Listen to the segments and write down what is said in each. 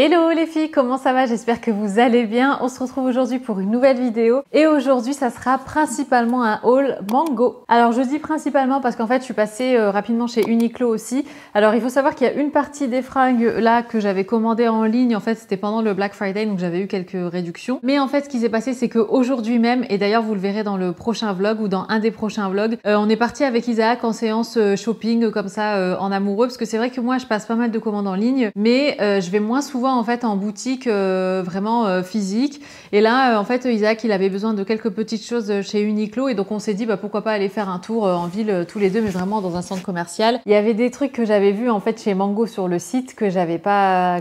Hello les filles, comment ça va? J'espère que vous allez bien. On se retrouve aujourd'hui pour une nouvelle vidéo et aujourd'hui ça sera principalement un haul Mango. Alors je dis principalement parce qu'en fait je suis passée rapidement chez Uniqlo aussi. Alors il faut savoir qu'il y a une partie des fringues là que j'avais commandé en ligne, en fait c'était pendant le Black Friday donc j'avais eu quelques réductions. Mais en fait ce qui s'est passé c'est qu'aujourd'hui même, et d'ailleurs vous le verrez dans le prochain vlog ou dans un des prochains vlogs, on est parti avec Isaac en séance shopping comme ça en amoureux, parce que c'est vrai que moi je passe pas mal de commandes en ligne mais je vais moins souvent en fait en boutique vraiment physique. Et là en fait Isaac il avait besoin de quelques petites choses chez Uniqlo et donc on s'est dit pourquoi pas aller faire un tour en ville tous les deux, mais vraiment dans un centre commercial. Il y avait des trucs que j'avais vus en fait chez Mango sur le site que j'avais pas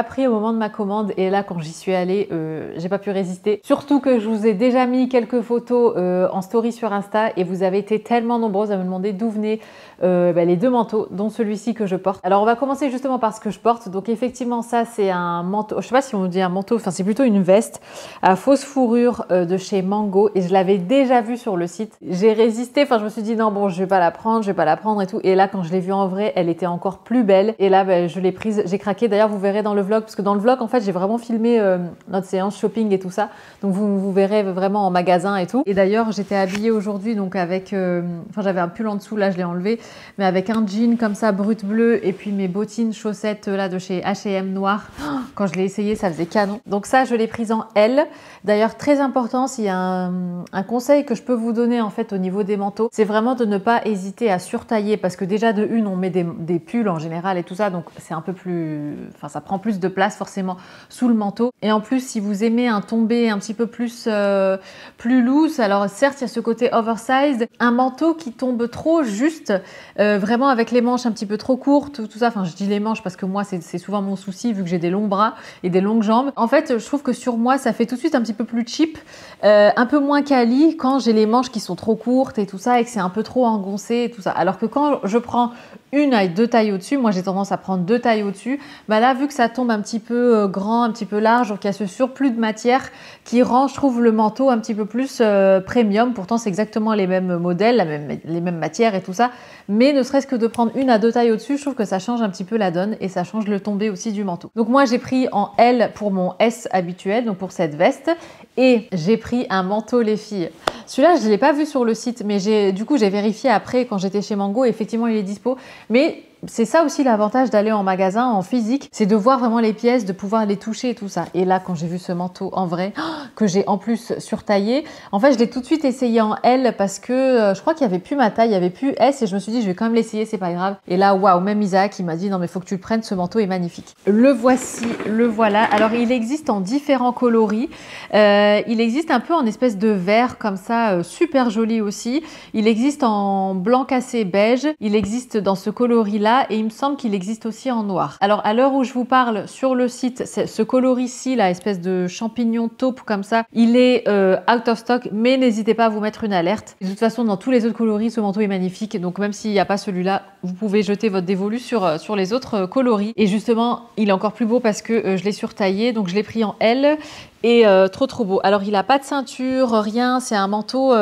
pris au moment de ma commande, et là quand j'y suis allée j'ai pas pu résister. Surtout que je vous ai déjà mis quelques photos en story sur Insta et vous avez été tellement nombreuses à me demander d'où venaient les deux manteaux, dont celui-ci que je porte. Alors on va commencer justement par ce que je porte. Donc effectivement ça c'est un manteau, je sais pas si on dit un manteau, enfin c'est plutôt une veste à fausse fourrure de chez Mango, et je l'avais déjà vu sur le site. J'ai résisté, enfin je me suis dit non bon je vais pas la prendre et tout, et là quand je l'ai vue en vrai elle était encore plus belle, et là je l'ai prise, j'ai craqué. D'ailleurs vous verrez dans le vlog, parce que dans le vlog en fait j'ai vraiment filmé notre séance shopping et tout ça, donc vous verrez vraiment en magasin et tout. Et d'ailleurs j'étais habillée aujourd'hui donc avec, enfin j'avais un pull en dessous, là je l'ai enlevé, mais avec un jean comme ça brut bleu et puis mes bottines chaussettes là de chez H&M noir. Quand je l'ai essayé ça faisait canon, donc ça je l'ai prise en L. D'ailleurs très important, s'il y a un conseil que je peux vous donner en fait au niveau des manteaux, c'est vraiment de ne pas hésiter à surtailler, parce que déjà de une on met des pulls en général et tout ça, donc c'est un peu plus, enfin ça prend plus de place forcément sous le manteau. Et en plus si vous aimez un tombé un petit peu plus loose, alors certes il y a ce côté oversized, un manteau qui tombe trop juste, vraiment avec les manches un petit peu trop courtes, tout ça, enfin je dis les manches parce que moi c'est souvent mon souci vu que j'ai des longs bras et des longues jambes. En fait je trouve que sur moi ça fait tout de suite un petit peu plus cheap, un peu moins quali quand j'ai les manches qui sont trop courtes et tout ça, et que c'est un peu trop engoncé et tout ça. Alors que quand je prends une à deux tailles au-dessus, moi j'ai tendance à prendre deux tailles au-dessus, là vu que ça tombe un petit peu grand, un petit peu large, donc il y a ce surplus de matière qui rend, je trouve, le manteau un petit peu plus premium. Pourtant c'est exactement les mêmes modèles, les mêmes matières et tout ça, mais ne serait-ce que de prendre une à deux tailles au-dessus, je trouve que ça change un petit peu la donne et ça change le tombé aussi du manteau. Donc moi j'ai pris en L pour mon S habituel, donc pour cette veste, et j'ai pris un manteau les filles. Celui-là je ne l'ai pas vu sur le site, mais du coup j'ai vérifié après quand j'étais chez Mango, et effectivement il est dispo. Mais c'est ça aussi l'avantage d'aller en magasin en physique, c'est de voir vraiment les pièces, de pouvoir les toucher et tout ça. Et là quand j'ai vu ce manteau en vrai, que j'ai en plus surtaillé, en fait je l'ai tout de suite essayé en L parce que je crois qu'il n'y avait plus ma taille, il n'y avait plus S, et je me suis dit je vais quand même l'essayer, c'est pas grave. Et là waouh, même Isaac il m'a dit non mais faut que tu le prennes, ce manteau est magnifique. Le voici, le voilà. Alors il existe en différents coloris, il existe un peu en espèce de vert comme ça, super joli aussi. Il existe en blanc cassé beige, il existe dans ce coloris là, et il me semble qu'il existe aussi en noir. Alors à l'heure où je vous parle sur le site, ce coloris-ci, la espèce de champignon taupe comme ça, il est out of stock, mais n'hésitez pas à vous mettre une alerte. De toute façon dans tous les autres coloris ce manteau est magnifique, donc même s'il n'y a pas celui-là, vous pouvez jeter votre dévolu sur les autres coloris. Et justement il est encore plus beau parce que je l'ai surtaillé, donc je l'ai pris en L. Et trop beau. Alors il a pas de ceinture, rien, c'est un manteau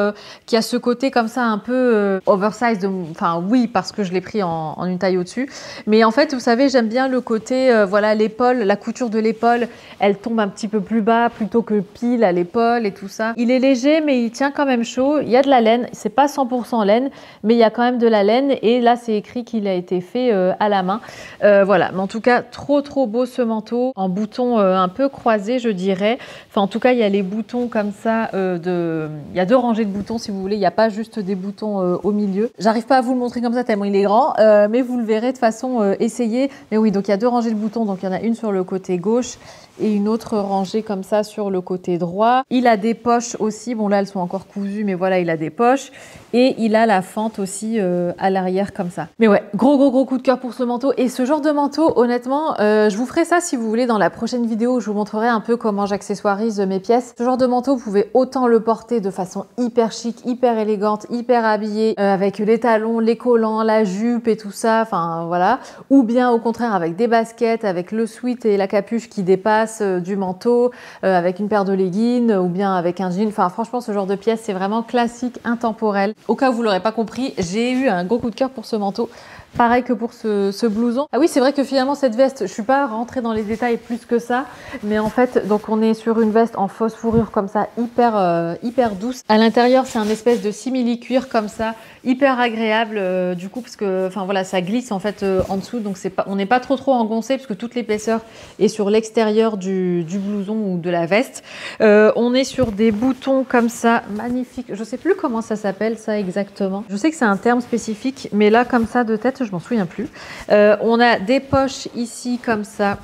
qui a ce côté comme ça un peu oversize, enfin oui parce que je l'ai pris en une taille au-dessus, mais en fait vous savez j'aime bien le côté voilà, l'épaule, la couture de l'épaule elle tombe un petit peu plus bas plutôt que pile à l'épaule et tout ça. Il est léger mais il tient quand même chaud, il y a de la laine, c'est pas 100% laine mais il y a quand même de la laine, et là c'est écrit qu'il a été fait à la main. Voilà, mais en tout cas trop beau ce manteau, en boutons un peu croisés je dirais. Enfin, en tout cas, il y a les boutons comme ça, il y a deux rangées de boutons si vous voulez, il n'y a pas juste des boutons au milieu. J'arrive pas à vous le montrer comme ça tellement il est grand, mais vous le verrez de façon essayée. Mais oui, donc il y a deux rangées de boutons, donc il y en a une sur le côté gauche et une autre rangée comme ça sur le côté droit. Il a des poches aussi, bon là elles sont encore cousues, mais voilà, il a des poches, et il a la fente aussi à l'arrière comme ça. Mais ouais, gros coup de cœur pour ce manteau. Et ce genre de manteau, honnêtement, je vous ferai ça si vous voulez dans la prochaine vidéo où je vous montrerai un peu comment j'accessoirise mes pièces. Ce genre de manteau, vous pouvez autant le porter de façon hyper chic, hyper élégante, hyper habillée, avec les talons, les collants, la jupe et tout ça, enfin voilà, ou bien au contraire avec des baskets, avec le sweat et la capuche qui dépasse du manteau, avec une paire de leggings ou bien avec un jean. Enfin franchement ce genre de pièce c'est vraiment classique, intemporel. Au cas où vous l'aurez pas compris, j'ai eu un gros coup de cœur pour ce manteau Pareil que pour ce blouson. Ah oui, c'est vrai que finalement cette veste, je suis pas rentrée dans les détails plus que ça, mais en fait, donc on est sur une veste en fausse fourrure comme ça, hyper douce. À l'intérieur, c'est un espèce de simili-cuir comme ça, hyper agréable du coup, parce que, enfin voilà, ça glisse en fait en dessous, donc on n'est pas trop engoncé, parce que toute l'épaisseur est sur l'extérieur du blouson ou de la veste. On est sur des boutons comme ça, magnifiques. Je sais plus comment ça s'appelle ça exactement. Je sais que c'est un terme spécifique, mais là comme ça de tête, je m'en souviens plus. On a des poches ici comme ça,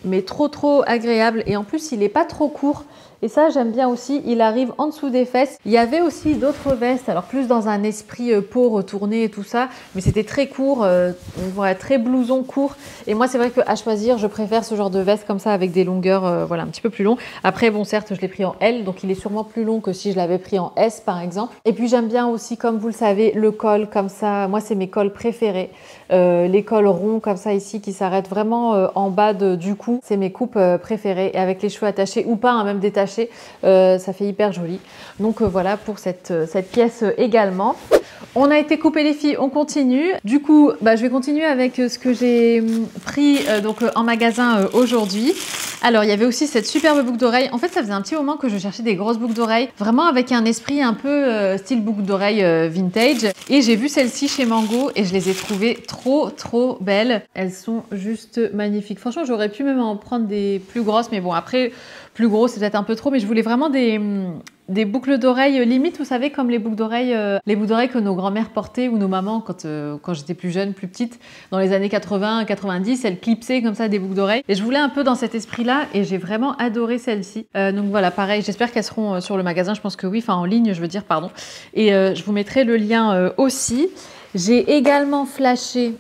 mais trop agréable, et en plus il est pas trop court. Et ça, j'aime bien aussi, il arrive en dessous des fesses. Il y avait aussi d'autres vestes, alors plus dans un esprit peau retournée et tout ça, mais c'était très court, on voit très blouson court. Et moi, c'est vrai qu'à choisir, je préfère ce genre de veste comme ça avec des longueurs voilà, un petit peu plus longues. Après, bon, certes, je l'ai pris en L, donc il est sûrement plus long que si je l'avais pris en S, par exemple. Et puis, j'aime bien aussi, comme vous le savez, le col comme ça. Moi, c'est mes cols préférés. Les cols ronds comme ça ici, qui s'arrêtent vraiment en bas du cou. C'est mes coupes préférées. Et avec les cheveux attachés ou pas, hein, même détachés, ça fait hyper joli. Donc voilà pour cette pièce également. On a été coupés les filles, on continue. Du coup, je vais continuer avec ce que j'ai pris en magasin aujourd'hui. Alors, il y avait aussi cette superbe boucle d'oreille. En fait, ça faisait un petit moment que je cherchais des grosses boucles d'oreilles, vraiment avec un esprit un peu style boucle d'oreille vintage. Et j'ai vu celle-ci chez Mango et je les ai trouvées trop belles. Elles sont juste magnifiques. Franchement, j'aurais pu même en prendre des plus grosses, mais bon, après, plus gros, c'est peut-être un peu trop, mais je voulais vraiment des boucles d'oreilles limite, vous savez, comme les boucles d'oreilles que nos grand-mères portaient ou nos mamans quand j'étais plus jeune, plus petite, dans les années 80, 90, elles clipsaient comme ça des boucles d'oreilles. Et je voulais un peu dans cet esprit-là et j'ai vraiment adoré celles-ci. Donc voilà, pareil, j'espère qu'elles seront sur le magasin, je pense que oui, enfin en ligne, je veux dire, pardon. Et je vous mettrai le lien aussi. J'ai également flashé.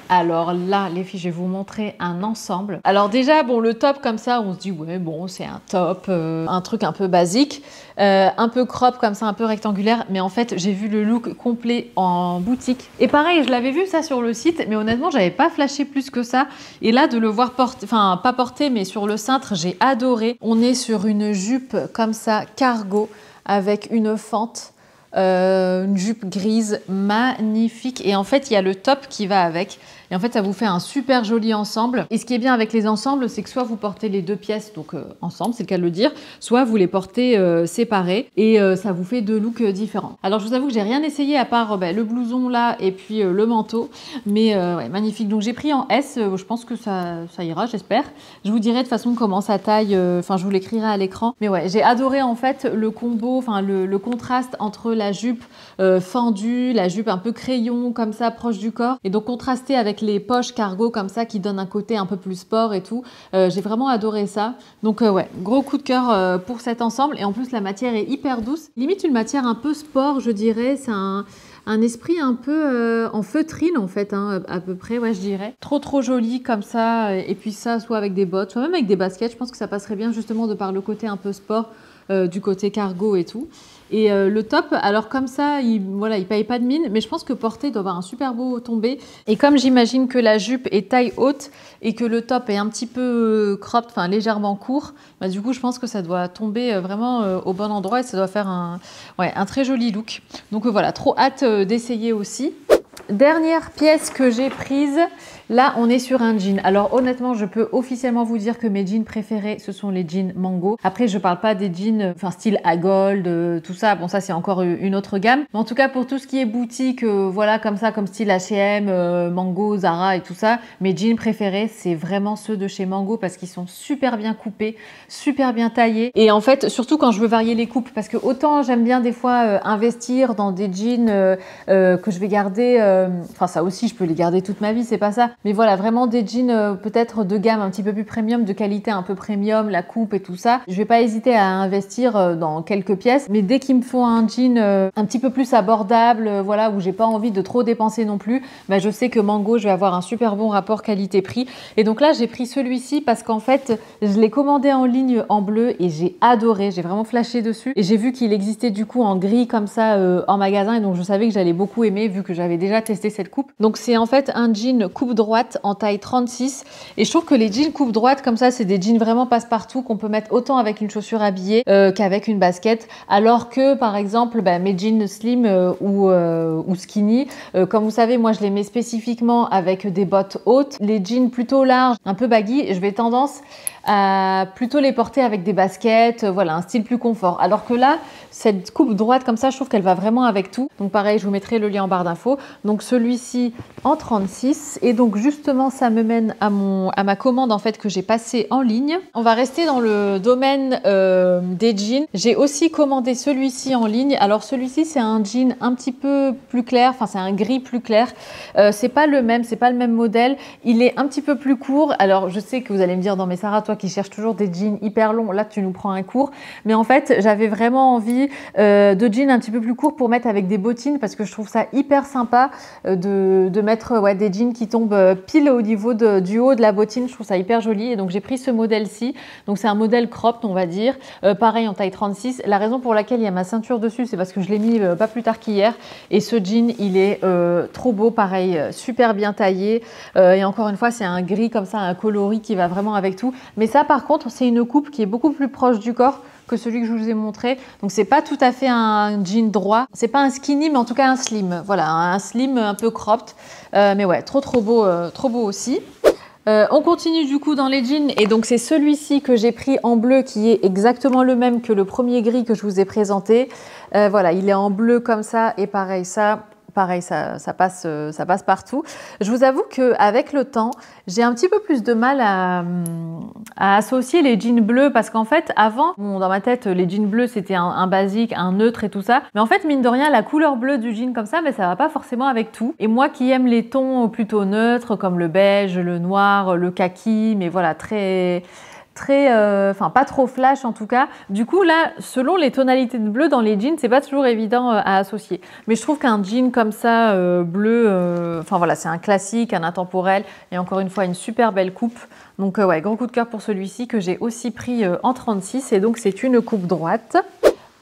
Alors là, les filles, je vais vous montrer un ensemble. Alors déjà, bon, le top comme ça, on se dit, ouais, bon, c'est un top, un truc un peu basique, un peu crop comme ça, un peu rectangulaire. Mais en fait, j'ai vu le look complet en boutique. Et pareil, je l'avais vu ça sur le site, mais honnêtement, j'avais pas flashé plus que ça. Et là, de le voir porter, enfin, pas porter, mais sur le cintre, j'ai adoré. On est sur une jupe comme ça, cargo, avec une fente. Une jupe grise magnifique et en fait il y a le top qui va avec et en fait ça vous fait un super joli ensemble. Et ce qui est bien avec les ensembles, c'est que soit vous portez les deux pièces donc ensemble, c'est le cas de le dire, soit vous les portez séparés et ça vous fait deux looks différents. Alors je vous avoue que j'ai rien essayé à part le blouson là et puis le manteau, mais ouais, magnifique. Donc j'ai pris en S, je pense que ça ira, j'espère. Je vous dirai de toute façon comment ça taille, enfin je vous l'écrirai à l'écran, mais ouais, j'ai adoré en fait le combo, enfin le contraste entre la jupe fendue, la jupe un peu crayon comme ça proche du corps et donc contrasté avec les poches cargo comme ça qui donnent un côté un peu plus sport et tout. J'ai vraiment adoré ça. Donc ouais, gros coup de cœur pour cet ensemble et en plus la matière est hyper douce. Limite une matière un peu sport je dirais, c'est un esprit un peu en feutrine en fait, hein, à peu près, ouais je dirais. Trop joli comme ça et puis ça soit avec des bottes, soit même avec des baskets, je pense que ça passerait bien justement de par le côté un peu sport du côté cargo et tout. Et le top, alors comme ça, il paye pas de mine, mais je pense que porter doit avoir un super beau tombé. Et comme j'imagine que la jupe est taille haute et que le top est un petit peu cropped, enfin légèrement court, du coup je pense que ça doit tomber vraiment au bon endroit et ça doit faire un très joli look. Donc voilà, trop hâte d'essayer aussi. Dernière pièce que j'ai prise, là on est sur un jean. Alors honnêtement je peux officiellement vous dire que mes jeans préférés ce sont les jeans Mango. Après je parle pas des jeans style à gold, tout ça, bon ça c'est encore une autre gamme. Mais en tout cas pour tout ce qui est boutique, voilà comme ça, comme style H&M, Mango, Zara et tout ça, mes jeans préférés c'est vraiment ceux de chez Mango parce qu'ils sont super bien coupés, super bien taillés. Et en fait surtout quand je veux varier les coupes, parce que autant j'aime bien des fois investir dans des jeans que je vais garder, enfin ça aussi je peux les garder toute ma vie, c'est pas ça, mais voilà vraiment des jeans peut-être de gamme un petit peu plus premium, de qualité un peu premium, la coupe et tout ça, je vais pas hésiter à investir dans quelques pièces, mais dès qu'il me faut un jean un petit peu plus abordable, voilà, où j'ai pas envie de trop dépenser non plus, je sais que Mango je vais avoir un super bon rapport qualité-prix. Et donc là j'ai pris celui-ci parce qu'en fait je l'ai commandé en ligne en bleu et j'ai adoré, j'ai vraiment flashé dessus et j'ai vu qu'il existait du coup en gris comme ça en magasin et donc je savais que j'allais beaucoup aimer vu que j'avais déjà testé cette coupe. Donc c'est en fait un jean coupe droite en taille 36 et je trouve que les jeans coupe droite comme ça, c'est des jeans vraiment passe-partout qu'on peut mettre autant avec une chaussure habillée qu'avec une basket, alors que par exemple mes jeans slim ou skinny, comme vous savez, moi je les mets spécifiquement avec des bottes hautes. Les jeans plutôt larges, un peu baggy, je vais tendance à plutôt les porter avec des baskets, voilà, un style plus confort. Alors que là, cette coupe droite comme ça, je trouve qu'elle va vraiment avec tout. Donc pareil, je vous mettrai le lien en barre d'infos. Donc celui-ci en 36. Et donc justement, ça me mène à ma commande en fait que j'ai passée en ligne. On va rester dans le domaine des jeans. J'ai aussi commandé celui-ci en ligne. Alors celui-ci, c'est un jean un petit peu plus clair, enfin c'est un gris plus clair. C'est pas le même modèle. Il est un petit peu plus court. Alors je sais que vous allez me dire, non mais Sarah, toi qui cherches toujours des jeans hyper longs, là tu nous prends un court. Mais en fait, j'avais vraiment envie de jeans un petit peu plus courts pour mettre avec des bottines parce que je trouve ça hyper sympa de mettre des jeans qui tombent pile au niveau du haut de la bottine. Je trouve ça hyper joli et donc j'ai pris ce modèle-ci. Donc c'est un modèle cropped, on va dire, pareil en taille 36. La raison pour laquelle il y a ma ceinture dessus, c'est parce que je l'ai mis pas plus tard qu'hier et ce jean, il est trop beau, pareil, super bien taillé et encore une fois, c'est un gris comme ça, un coloris qui va vraiment avec tout. Mais ça, par contre, c'est une coupe qui est beaucoup plus proche du corps que celui que je vous ai montré. Donc, c'est pas tout à fait un jean droit. C'est pas un skinny, mais en tout cas un slim. Voilà, un slim un peu cropped. Mais ouais, trop beau aussi. On continue du coup dans les jeans et donc c'est celui-ci que j'ai pris en bleu qui est exactement le même que le premier gris que je vous ai présenté. Voilà, il est en bleu comme ça et pareil, ça passe partout. Je vous avoue qu'avec le temps, j'ai un petit peu plus de mal à associer les jeans bleus parce qu'en fait, avant, dans ma tête, les jeans bleus, c'était un basique, un neutre et tout ça. Mais en fait, mine de rien, la couleur bleue du jean comme ça, ça va pas forcément avec tout. Et moi qui aime les tons plutôt neutres comme le beige, le noir, le kaki, mais voilà, enfin pas trop flash en tout cas. Du coup là, selon les tonalités de bleu dans les jeans, c'est pas toujours évident à associer. Mais je trouve qu'un jean comme ça, bleu, enfin voilà, c'est un classique, un intemporel et encore une fois une super belle coupe. Donc ouais, gros coup de cœur pour celui-ci que j'ai aussi pris en 36 et donc c'est une coupe droite.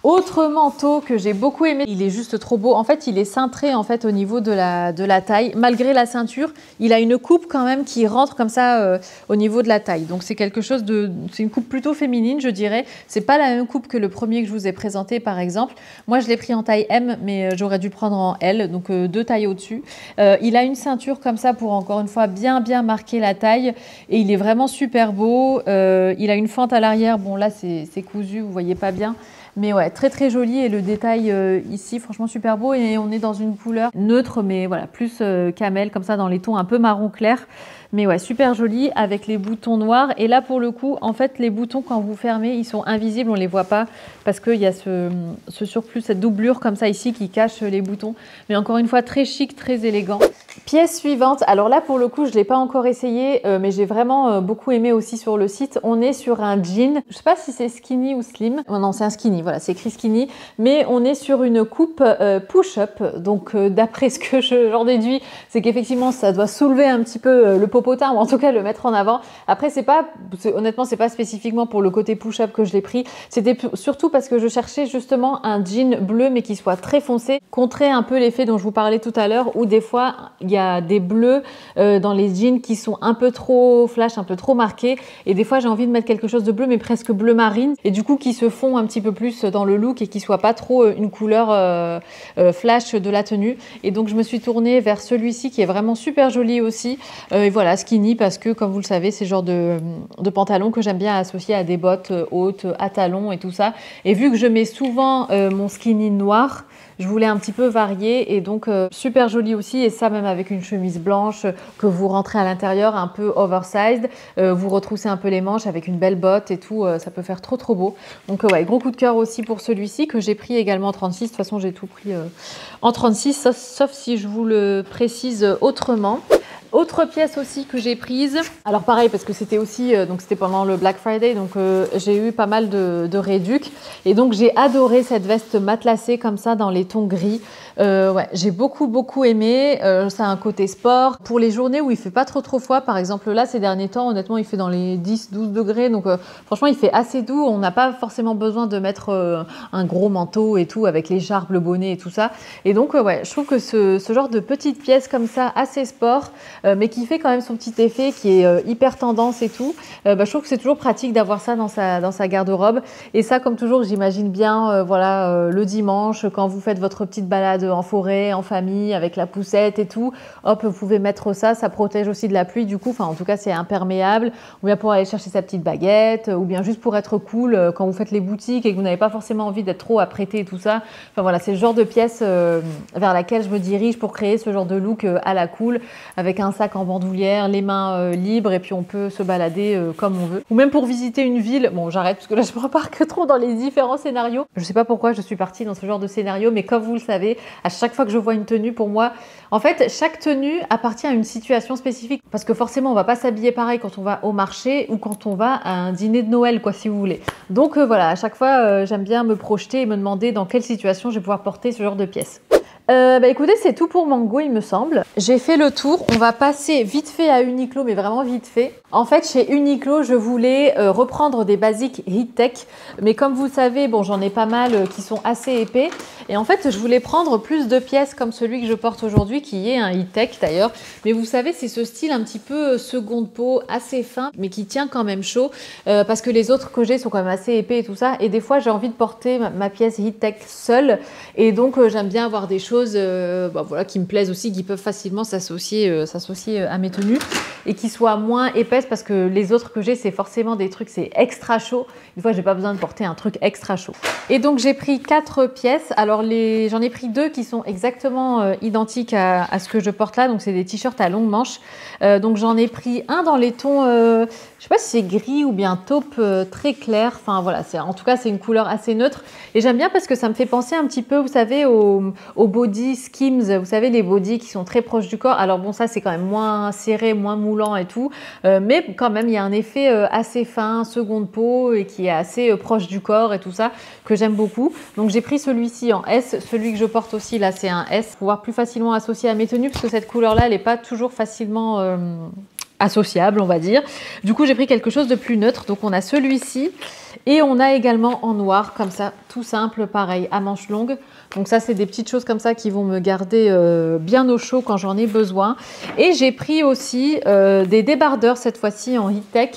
Autre manteau que j'ai beaucoup aimé, il est juste trop beau. En fait, il est cintré en fait au niveau de la taille. Malgré la ceinture, il a une coupe quand même qui rentre comme ça au niveau de la taille. Donc c'est quelque chose c'est une coupe plutôt féminine, je dirais. C'est pas la même coupe que le premier que je vous ai présenté par exemple. Moi, je l'ai pris en taille M, mais j'aurais dû prendre en L, donc 2 tailles au-dessus. Il a une ceinture comme ça pour encore une fois bien marquer la taille et il est vraiment super beau. Il a une fente à l'arrière. Bon là, c'est cousu, vous voyez pas bien. Mais ouais, très joli et le détail ici, franchement super beau et on est dans une couleur neutre mais voilà, plus camel comme ça dans les tons un peu marron clair. Mais ouais, super joli avec les boutons noirs. Et là, pour le coup, en fait, les boutons, quand vous fermez, ils sont invisibles, on les voit pas parce qu'il y a ce surplus, cette doublure comme ça ici qui cache les boutons. Mais encore une fois, très chic, très élégant. Pièce suivante. Alors là, pour le coup, je l'ai pas encore essayé, mais j'ai vraiment beaucoup aimé aussi sur le site. On est sur un jean. Je sais pas si c'est skinny ou slim. Oh non, c'est un skinny. Voilà, c'est écrit skinny. Mais on est sur une coupe push-up. Donc, d'après ce que j'en déduis, c'est qu'effectivement, ça doit soulever un petit peu le popotin ou en tout cas le mettre en avant. Après, honnêtement, c'est pas spécifiquement pour le côté push-up que je l'ai pris. C'était surtout parce que je cherchais justement un jean bleu mais qui soit très foncé, contrer un peu l'effet dont je vous parlais tout à l'heure où des fois il y a des bleus dans les jeans qui sont un peu trop flash, un peu trop marqués et des fois j'ai envie de mettre quelque chose de bleu mais presque bleu marine et du coup qui se fond un petit peu plus dans le look et qui soit pas trop une couleur flash de la tenue. Et donc je me suis tournée vers celui-ci qui est vraiment super joli aussi et voilà, skinny parce que comme vous le savez, c'est le genre de pantalon que j'aime bien associer à des bottes hautes, à talons et tout ça. Et vu que je mets souvent mon skinny noir, je voulais un petit peu varier et donc super joli aussi et ça même avec une chemise blanche que vous rentrez à l'intérieur un peu oversized, vous retroussez un peu les manches avec une belle botte et tout, ça peut faire trop beau. Donc ouais, gros coup de cœur aussi pour celui-ci que j'ai pris également en 36, de toute façon j'ai tout pris en 36 sauf si je vous le précise autrement. Autre pièce aussi que j'ai prise, alors pareil parce que c'était aussi, donc c'était pendant le Black Friday, donc j'ai eu pas mal de réducs et donc j'ai adoré cette veste matelassée comme ça dans les tons gris. Ouais, j'ai beaucoup aimé, ça a un côté sport. Pour les journées où il fait pas trop froid, par exemple là ces derniers temps, honnêtement il fait dans les 10-12 degrés, donc franchement il fait assez doux, on n'a pas forcément besoin de mettre un gros manteau et tout avec l'écharpe, le bonnet et tout ça. Et donc ouais, je trouve que ce genre de petite pièce comme ça, assez sport, mais qui fait quand même son petit effet, qui est hyper tendance et tout. Je trouve que c'est toujours pratique d'avoir ça dans sa garde-robe. Et ça, comme toujours, j'imagine bien le dimanche, quand vous faites votre petite balade en forêt, en famille, avec la poussette et tout, hop, vous pouvez mettre ça protège aussi de la pluie du coup, enfin en tout cas c'est imperméable, ou bien pour aller chercher sa petite baguette, ou bien juste pour être cool quand vous faites les boutiques et que vous n'avez pas forcément envie d'être trop apprêté et tout ça. Enfin voilà, c'est le genre de pièce vers laquelle je me dirige pour créer ce genre de look à la cool, avec un sac en bandoulière, les mains libres, et puis on peut se balader comme on veut. Ou même pour visiter une ville, bon j'arrête parce que là je me reparque trop dans les différents scénarios. Je sais pas pourquoi je suis partie dans ce genre de scénario, mais comme vous le savez, à chaque fois que je vois une tenue, pour moi, en fait, chaque tenue appartient à une situation spécifique. Parce que forcément, on va pas s'habiller pareil quand on va au marché ou quand on va à un dîner de Noël, quoi, si vous voulez. Donc voilà, à chaque fois, j'aime bien me projeter et me demander dans quelle situation je vais pouvoir porter ce genre de pièces. Écoutez, c'est tout pour Mango, il me semble. J'ai fait le tour. On va passer vite fait à Uniqlo, mais vraiment vite fait. En fait, chez Uniqlo, je voulais reprendre des basiques Heat Tech. Mais comme vous le savez, bon, j'en ai pas mal qui sont assez épais. Et en fait, je voulais prendre plus de pièces comme celui que je porte aujourd'hui, qui est un Heat Tech d'ailleurs. Mais vous savez, c'est ce style un petit peu seconde peau, assez fin, mais qui tient quand même chaud. Parce que les autres que j'ai sont quand même assez épais et tout ça. Et des fois, j'ai envie de porter ma pièce Heat Tech seule. Et donc, j'aime bien avoir des choses qui me plaisent aussi, qui peuvent facilement s'associer à mes tenues et qui soient moins épaisses, parce que les autres que j'ai, c'est forcément des trucs, c'est extra chaud. Une fois, j'ai pas besoin de porter un truc extra chaud. Et donc, j'ai pris 4 pièces. Alors, j'en ai pris 2 qui sont exactement identiques à ce que je porte là. Donc, c'est des t-shirts à longue manche. Donc, j'en ai pris un dans les tons, je sais pas si c'est gris ou bien taupe très clair. Enfin, voilà, en tout cas, c'est une couleur assez neutre. Et j'aime bien parce que ça me fait penser un petit peu, vous savez, au body Skims, vous savez, les bodys qui sont très proches du corps. Alors bon, ça c'est quand même moins serré, moins moulant et tout, mais quand même il y a un effet assez fin, seconde peau, et qui est assez proche du corps et tout ça, que j'aime beaucoup. Donc j'ai pris celui-ci en S, celui que je porte aussi là c'est un S, pour pouvoir plus facilement associer à mes tenues, parce que cette couleur là elle n'est pas toujours facilement associable, on va dire. Du coup j'ai pris quelque chose de plus neutre. Donc on a celui-ci et on a également en noir, comme ça, tout simple, pareil, à manches longues. Donc ça, c'est des petites choses comme ça qui vont me garder bien au chaud quand j'en ai besoin. Et j'ai pris aussi des débardeurs cette fois-ci en Heat Tech,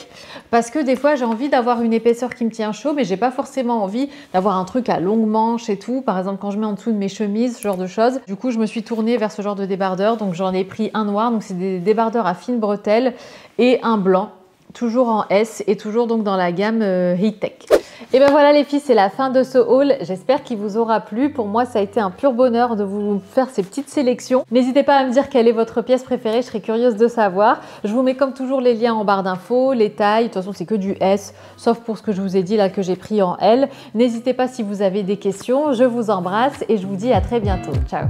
parce que des fois, j'ai envie d'avoir une épaisseur qui me tient chaud, mais j'ai pas forcément envie d'avoir un truc à longue manche et tout. Par exemple, quand je mets en dessous de mes chemises, ce genre de choses. Du coup, je me suis tournée vers ce genre de débardeur. Donc j'en ai pris un noir, donc c'est des débardeurs à fines bretelles, et un blanc, toujours en S et toujours donc dans la gamme Heat Tech. Et ben voilà les filles, c'est la fin de ce haul. J'espère qu'il vous aura plu. Pour moi, ça a été un pur bonheur de vous faire ces petites sélections. N'hésitez pas à me dire quelle est votre pièce préférée, je serais curieuse de savoir. Je vous mets comme toujours les liens en barre d'infos, les tailles. De toute façon, c'est que du S, sauf pour ce que je vous ai dit là que j'ai pris en L. N'hésitez pas si vous avez des questions. Je vous embrasse et je vous dis à très bientôt. Ciao!